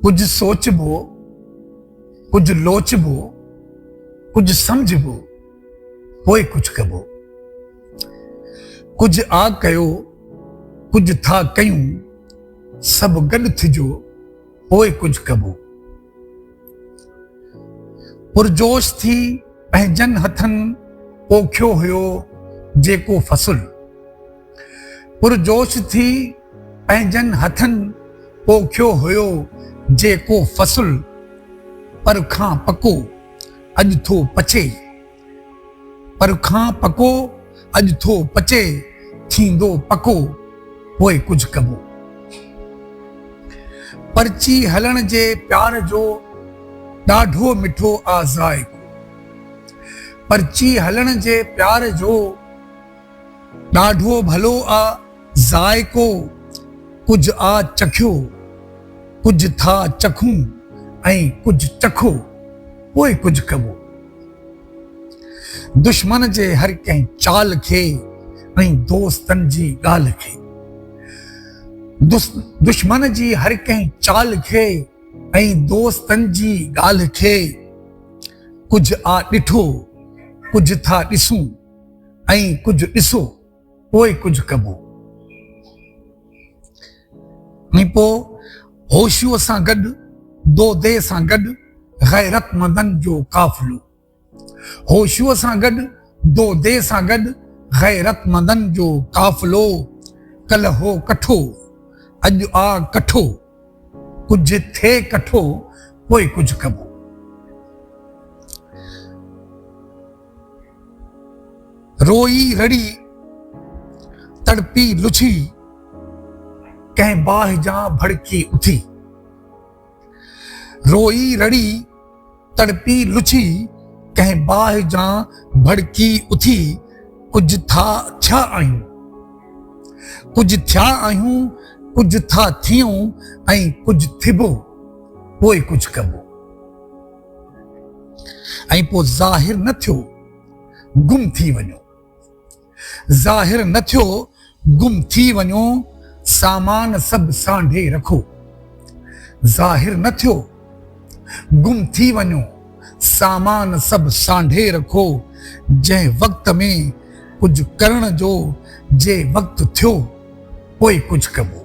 कुछ सोचबो, कुछ लोचबो, कुछ समझबो, पोइ कुछ कबो। कुछ आ कयो, कुछ था कयूं, सब गॾु थिजो, पोइ कुछ कबो। पुरजोश थी पंहिंजनि हथनि पोखियो हुयो जेको फसुल। पुरजोश थी पंहिंजनि हथनि पोखियो हुयो जेको फसुल। पर खां पको अॼु थो पचे, पर खां पको अॼु थो पचे, थींदो पको पोइ कुझु कबो। पर्ची हलण जे प्यार जो ॾाढो मिठो आ ज़ाइक़ो। पर्ची हलण जे प्यार जो ॾाढो भलो आ ज़ाइक़ो। कुझु आ चखियो, कुझु था चखूं ऐं कुझु चखो, पोइ कुझु कबो। दुश्मन जे हर कंहिं चाल खे ऐं दोस्तनि जी ॻाल्हि खे, दुश्मन जी हर कंहिं चाल खे ऐं दोस्तनि जी ॻाल्हि खे। कुझु आ ॾिठो, कुझु था ॾिसूं ऐं कुझु ॾिसो, पोइ कुझु कबो। ऐं पोइ होशियूअ सां गॾु, दोदे सां गॾु, गैरतमंदनि जो काफ़िलो। होशियूअ सां गॾु, दोदे सां गॾु, गैरतमंदनि जो काफ़िलो। कल हो कठो, अॼु आ कठो, कुझु थिए कठो, पोइ कुझु कबो। रोई रड़ी तड़पी लुछी, कंहिं बाहि जा भड़की उथी। रोई रड़ी तड़पी लुछी, कंहिं बाहि जा भड़की उथी। कुझु था थिया आहियूं, कुझु थिया आहियूं, कुझु था थियूं ऐं कुझु थिबो, पोइ कुझु कबो। ऐं पोइ ज़ाहिर न थियो, गुम थी वञो। ज़ाहिर न थियो, गुम थी वञो, सामान सभु सांढे रखो। ज़ाहिर न थियो, गुम थी वञो, सामान सभु सांढे रखो। जंहिं वक़्त में कुझु करण जो जे वक़्तु थियो, पोइ कुझु कबो।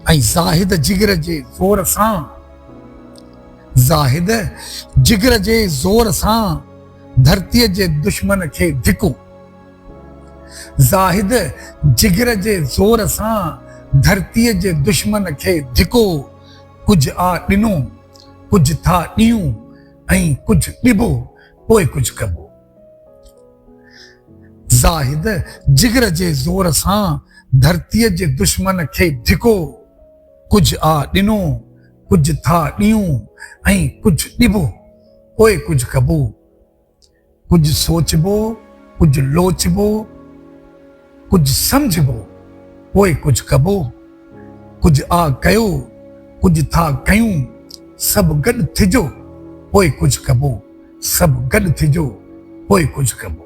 ऐं ज़ाहिद जिगर जे ज़ोर सां, ज़ाहिद जिगर जे ज़ोर सां, धरतीअ जे दुश्मन खे धिको। ज़ाहिद जिगर जे ज़ोर सां, धरतीअ जे दुश्मन खे धिको। कुझु आ ॾिनो, कुझु था ॾियूं ऐं कुझु ॾिबो, पोइ कुझु कबो। ज़ाहिद जिगर जे ज़ोर सां, धरतीअ जे दुश्मन खे धिको। कुझु आ ॾिनो, कुझु था ॾियूं ऐं कुझु ॾिबो, पोइ कुझु कबो। कुझु सोचबो, कुझु लोचबो, कुझु समझबो, पोइ कुझु कबो। कुझु आ कयो, कुझु था कयूं, सभु गॾु थिजो, पोइ कुझु कबो। सभु गॾु थिजो, पोइ कुझु कबो।